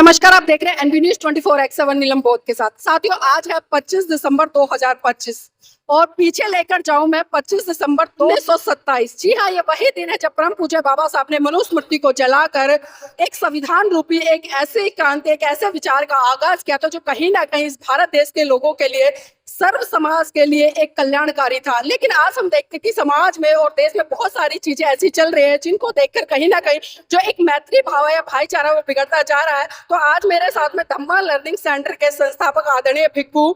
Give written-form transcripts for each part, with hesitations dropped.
नमस्कार, आप देख रहे हैं एनबी न्यूज 24x7 नीलम बोध के साथ। साथियों, आज है 25 दिसंबर 2025 और पीछे लेकर जाऊं मैं 25 दिसंबर 1927। जी हाँ, ये वही दिन है जब परम पूज्य बाबा साहब ने मनुस्मृति को जलाकर एक संविधान रूपी एक ऐसे क्रांति, एक ऐसे विचार का आगाज किया था जो कहीं ना कहीं इस भारत देश के लोगों के लिए, सर्व समाज के लिए एक कल्याणकारी था। लेकिन आज हम देखते हैं कि समाज में और देश में बहुत सारी चीजें ऐसी चल रही है जिनको देखकर कहीं ना कहीं जो एक मैत्री भाव है या भाईचारा वो बिगड़ता जा रहा है। तो आज मेरे साथ में धम्मा लर्निंग सेंटर के संस्थापक आदरणीय भिक्खू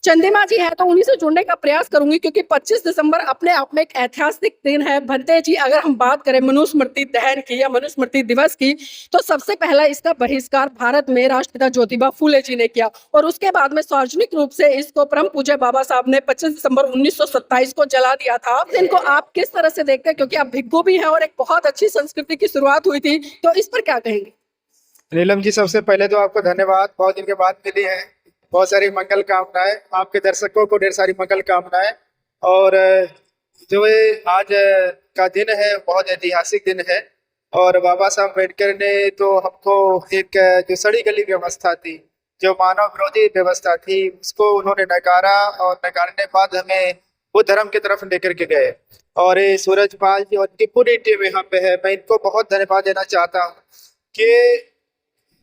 चंद्रिमा जी है, तो उन्हीं से जुड़ने का प्रयास करूंगी क्योंकि 25 दिसंबर अपने आप में एक ऐतिहासिक दिन है। भंते जी, अगर हम बात करें मनुस्मृति दहन की या मनुस्मृति दिवस की, तो सबसे पहला इसका बहिष्कार भारत में राष्ट्रपिता ज्योतिबा फूले जी ने किया और उसके बाद में सार्वजनिक रूप से इसको परम पूज्य बाबा साहब ने 25 दिसंबर 1927 को जला दिया था। इनको आप किस तरह से देखते हैं, क्योंकि आप भिक्खू भी हैं और एक बहुत अच्छी संस्कृति की शुरुआत हुई थी, तो इस पर क्या कहेंगे? नीलम जी, सबसे पहले तो आपको धन्यवाद, बहुत दिन के बाद मिली है। बहुत सारी मंगल कामनाएं, आपके दर्शकों को ढेर सारी मंगल कामनाएं। और जो ये आज का दिन है बहुत ऐतिहासिक दिन है। और बाबा साहब अम्बेडकर ने तो हमको एक जो सड़ी गली व्यवस्था थी, जो मानव विरोधी व्यवस्था थी, उसको उन्होंने नकारा और नकारने के बाद हमें बुद्ध धर्म की तरफ लेकर के गए। और ये सूरजपाल जी और इनकी पूरी टीम यहाँ पे है, मैं इनको बहुत धन्यवाद देना चाहता हूँ कि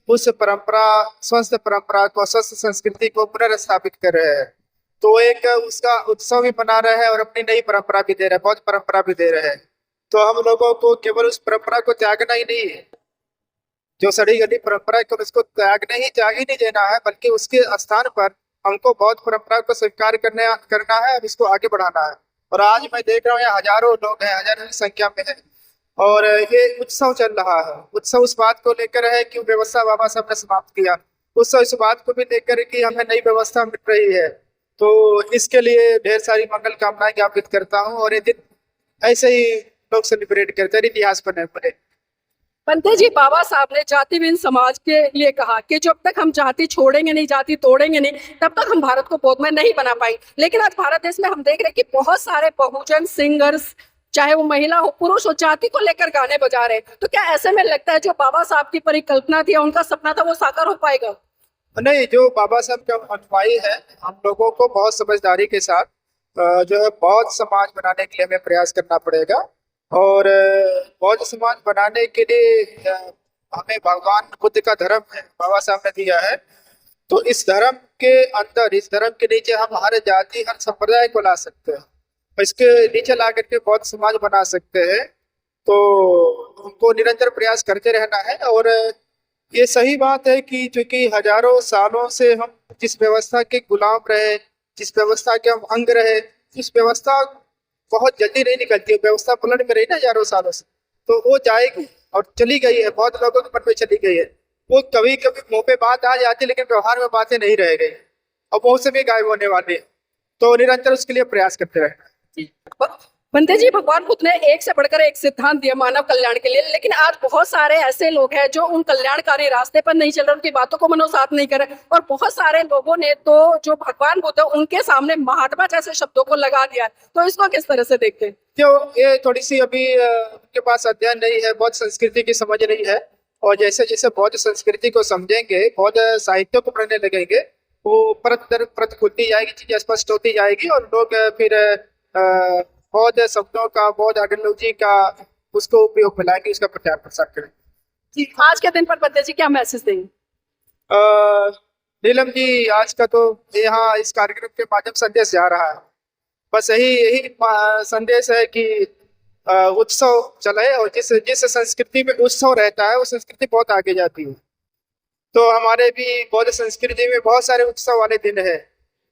उस परंपरा, स्वस्थ परंपरा को, स्वस्थ संस्कृति को पुनर्स्थापित कर रहे हैं। तो एक उसका उत्सव भी मना रहे हैं और अपनी नई परंपरा भी दे रहे हैं, बहुत परंपरा भी दे रहे हैं। तो हम लोगों को केवल उस परंपरा को त्यागना ही नहीं है, जो सड़ी गली परंपरा है उसको त्याग ही नहीं देना है, बल्कि उसके स्थान पर हमको बौद्ध परंपरा को स्वीकार करना है और इसको आगे बढ़ाना है। और आज मैं देख रहा हूँ यहाँ हजारों लोग हैं, हजारों की संख्या में है और ये उत्सव चल रहा है। उत्सव उस बात को लेकर है कि व्यवस्था बाबा साहब ने समाप्त किया, उत्सव इस बात को भी लेकर कि हमें नई व्यवस्था मिल रही है। तो इसके लिए ढेर सारी मंगल कामनाएं ज्ञापित करता हूँ और ये दिन ऐसे ही लोग सेलिब्रेट करते हैं, इतिहास बने बने। पंते जी, बाबा साहब ने जातिहीन समाज के लिए कहा कि जब तक हम जाति छोड़ेंगे नहीं, जाति तोड़ेंगे नहीं, तब तक हम भारत को बोधमय नहीं बना पाएंगे। लेकिन आज भारत देश में हम देख रहे हैं कि बहुत सारे बहुजन सिंगर्स, चाहे वो महिला हो पुरुष हो, जाति को लेकर गाने बजा रहे हैं। तो क्या ऐसे में लगता है जो बाबा साहब की परिकल्पना थी, उनका सपना था, वो साकार हो पाएगा? नहीं, जो बाबा साहब का अनुयायी है, हम लोगों को बहुत समझदारी के साथ जो है बौद्ध समाज बनाने के लिए हमें प्रयास करना पड़ेगा। और बौद्ध समाज बनाने के लिए हमें भगवान बुद्ध का धर्म है, बाबा साहब ने दिया है। तो इस धर्म के अंदर, इस धर्म के नीचे हम हर जाति, हर संप्रदाय को ला सकते हैं, इसके नीचे ला करके बौद्ध समाज बना सकते हैं। तो उनको निरंतर प्रयास करते रहना है। और ये सही बात है कि चूंकि हजारों सालों से हम जिस व्यवस्था के गुलाम रहे, जिस व्यवस्था के हम अंग रहे, इस व्यवस्था बहुत जल्दी नहीं निकलती है। व्यवस्था पलट में रही ना हजारों सालों से, तो वो जाएगी और चली गई है, बहुत लोगों के मन में चली गई है। वो कभी कभी मुंह पे बात आ जाती है लेकिन व्यवहार में बातें नहीं रह गई और मुंह से भी गायब होने वाली है। तो निरंतर उसके लिए प्रयास करते रहे। बंते जी, भगवान बुद्ध ने एक से बढ़कर एक सिद्धांत दिया मानव कल्याण के लिए, लेकिन आज बहुत सारे ऐसे लोग हैं जो उन कल्याणकारी रास्ते पर नहीं चल रहे, उनकी बातों को मनोसात नहीं कर रहे। और बहुत सारे लोगों ने तो जो भगवान बुद्ध है उनके सामने महात्मा जैसे शब्दों को लगा दिया। तो इसको किस तरह से देखते हैं? जो ये थोड़ी सी अभी उनके पास अध्ययन नहीं है, बौद्ध संस्कृति की समझ नहीं है। और जैसे जैसे बौद्ध संस्कृति को समझेंगे, बौद्ध साहित्य को पढ़ने लगेंगे, वो परत दर परत खुलती जाएगी, चीजें स्पष्ट होती जाएगी और लोग फिर बौद्ध शब्दों का, बौद्ध आइडियोलॉजी का उसको उपयोग में लाएंगे, उसका प्रचार प्रसार करेंगे। आज के दिन पर बंते जी क्या मैसेज देंगे? नीलम जी, आज का तो यहाँ इस कार्यक्रम के माध्यम संदेश जा रहा है। बस यही संदेश है कि उत्सव चले और जिस जिस संस्कृति में उत्सव रहता है वो संस्कृति बहुत आगे जाती है। तो हमारे भी बौद्ध संस्कृति में बहुत सारे उत्सव वाले दिन है,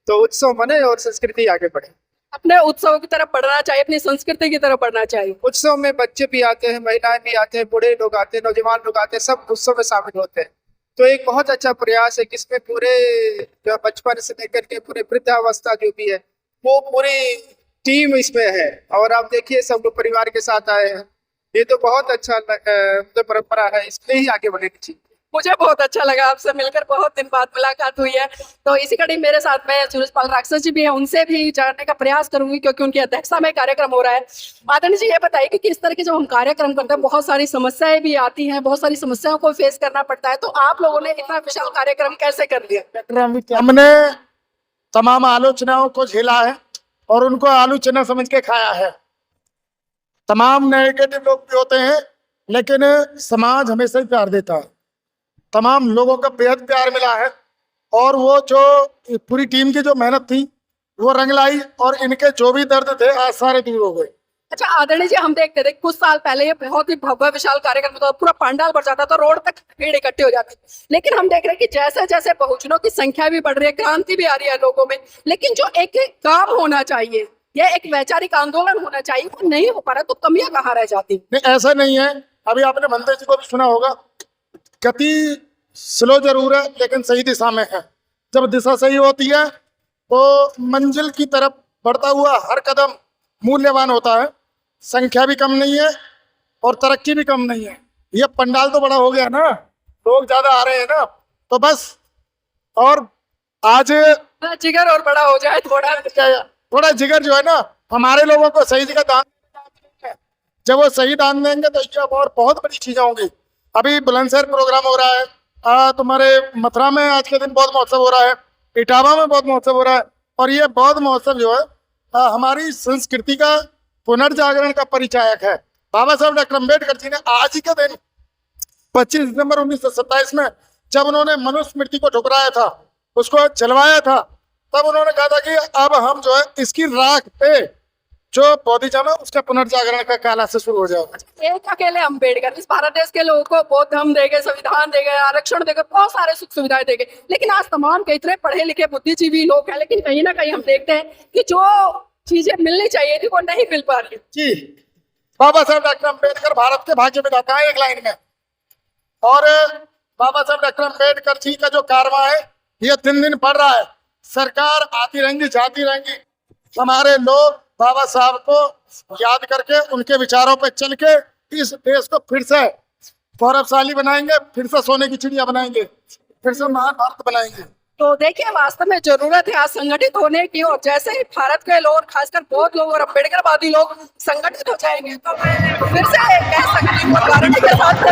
तो उत्सव मने और संस्कृति आगे बढ़े। अपने उत्सव की तरफ बढ़ना चाहिए, अपनी संस्कृति की तरफ बढ़ना चाहिए। उत्सव में बच्चे भी आते हैं, महिलाएं भी आते हैं, बूढ़े लोग आते हैं, नौजवान लोग आते हैं, सब उत्सव में शामिल होते हैं। तो एक बहुत अच्छा प्रयास है कि इसमें पूरे जो बचपन से लेकर के पूरे वृद्धावस्था जो भी है वो पूरी टीम इसमें है। और आप देखिए सब लोग परिवार के साथ आए हैं, ये तो बहुत अच्छा परंपरा है, इसमें ही आगे बढ़ने की चीज। मुझे बहुत अच्छा लगा आपसे मिलकर, बहुत दिन बाद मुलाकात हुई है। तो इसी कड़ी मेरे साथ में सूरजपाल राक्षस जी भी हैं, उनसे भी जानने का प्रयास करूंगी क्योंकि उनकी अध्यक्षता में कार्यक्रम हो रहा है। आदरणीय जी, ये बताइए कि किस तरह के जब हम कार्यक्रम करते हैं बहुत सारी समस्याएं भी आती हैं, बहुत सारी समस्याओं को फेस करना पड़ता है, तो आप लोगों ने इतना विशाल कार्यक्रम कैसे कर लिया? हमने तमाम आलोचनाओं को झेला है और उनको आलोचना समझ के खाया है। तमाम नेगेटिव लोग भी होते हैं, लेकिन समाज हमेशा ही प्यार देता है। तमाम लोगों का बेहद प्यार मिला है और वो जो पूरी टीम की जो मेहनत थी वो रंग लाई और इनके जो भी दर्द थे आज सारे दूर हो गए। अच्छा आदरणीय जी, हम देखते थे कुछ साल पहले ये बहुत ही भव्य विशाल कार्यक्रम होता था, पूरा पंडाल भर जाता था, रोड तक भीड़ इकट्ठी हो जाती। लेकिन हम देख रहे हैं कि जैसे जैसे बहुजनों की संख्या भी बढ़ रही है, क्रांति भी आ रही है लोगों में, लेकिन जो एक काम होना चाहिए, ये एक वैचारिक आंदोलन होना चाहिए, वो नहीं हो पा रहा, तो कमियां कहाँ रह जाती? नहीं, ऐसा नहीं है। अभी आपने मंत्री जी को भी सुना होगा, गति स्लो जरूर है लेकिन सही दिशा में है। जब दिशा सही होती है तो मंजिल की तरफ बढ़ता हुआ हर कदम मूल्यवान होता है। संख्या भी कम नहीं है और तरक्की भी कम नहीं है। ये पंडाल तो बड़ा हो गया ना, लोग ज्यादा आ रहे हैं ना, तो बस। और आज जिगर और बड़ा हो जाए थोड़ा जिगर जो है ना, हमारे लोगों को सही जगह दान देना है। जब वो सही दान देंगे तो ये और बहुत बड़ी चीजें होंगी। अभी बुलंदशहर प्रोग्राम हो रहा है, तुम्हारे मथुरा में आज के दिन बौद्ध महोत्सव हो रहा है, इटावा में बौद्ध महोत्सव हो रहा है। और ये बौद्ध महोत्सव जो है हमारी संस्कृति का पुनर्जागरण का परिचायक है। बाबा साहब डॉक्टर अम्बेडकर जी ने आज ही के दिन 25 दिसंबर 1927 में जब उन्होंने मनुस्मृति को ठुकराया था, उसको जलवाया था, तब उन्होंने कहा था कि अब हम जो है इसकी राख पे जो बौद्धिज्म है उसका पुनर्जागरण का काल से शुरू हो जाएगा। एक अकेले अम्बेडकर इस भारत देश के लोगों को बौद्ध धर्म देंगे, संविधान देंगे, आरक्षण देंगे, बहुत सारे सुख सुविधाएं देंगे, लेकिन आज तमाम के इतने पढ़े लिखे बुद्धिजीवी लोग हैं, लेकिन कहीं ना कहीं हम देखते हैं कि जो चीजें मिलनी चाहिए थी वो नहीं मिल पा रही। जी, बाबा साहब डॉक्टर अम्बेडकर भारत के भाग्य विधाता है एक लाइन में। और बाबा साहब डॉक्टर अम्बेडकर जी का जो कारवा है ये दिन दिन बढ़ रहा है। सरकार आती रहेंगी जाती रहेंगी, हमारे लोग बाबा साहब को याद करके उनके विचारों पर चल के इस देश को फिर से गौरवशाली बनाएंगे, फिर से सोने की चिड़िया बनाएंगे, फिर से महान भारत बनाएंगे। तो देखिए, वास्तव में जरूरत है आज संगठित होने की, और जैसे ही भारत के लोग, खासकर बौद्ध लोग और अम्बेडकरवादी लोग संगठित हो जाएंगे तो मैं फिर से कह सकती हूँ गारंटी के साथ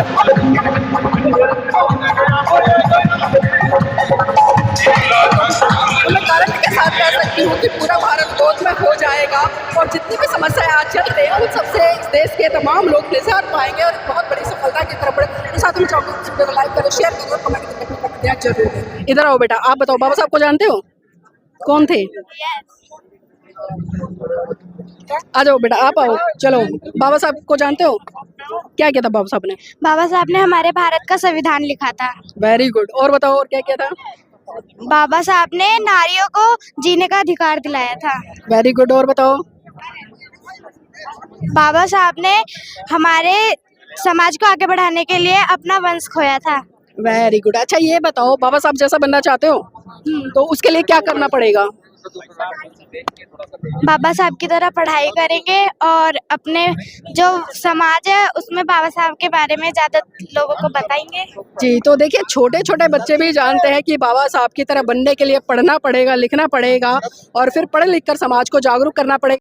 कह सकती हूँ कि पूरा भारत बौद्ध में हो जाएगा और जितनी भी समस्याएं आज चल रही है उन सबसे इस देश के तमाम लोग निजात पाएंगे और बहुत बड़ी सफलता की तरफ बढ़े। साथ में चाहूँगा लाइक करो, शेयर करो, कमेंट करो, जरूर है। इधर आओ बेटा, आप बताओ बाबा साहब को जानते हो? कौन थे? आ जाओ बेटा, आप आओ, चलो। बाबा साहब को जानते हो? क्या किया था बाबा साहब ने? बाबा साहब ने हमारे भारत का संविधान लिखा था। Very good. और बताओ, और क्या किया था? बाबा साहब ने नारियों को जीने का अधिकार दिलाया था। Very good. और बताओ? बाबा साहब ने हमारे समाज को आगे बढ़ाने के लिए अपना वंश खोया था। Very good. अच्छा ये बताओ, बाबा साहब जैसा बनना चाहते हो तो उसके लिए क्या करना पड़ेगा? बाबा साहब की तरह पढ़ाई करेंगे और अपने जो समाज है उसमें बाबा साहब के बारे में ज्यादा लोगों को बताएंगे। जी, तो देखिए, छोटे छोटे बच्चे भी जानते हैं कि बाबा साहब की तरह बनने के लिए पढ़ना पड़ेगा, लिखना पड़ेगा और फिर पढ़ लिख कर समाज को जागरूक करना पड़ेगा।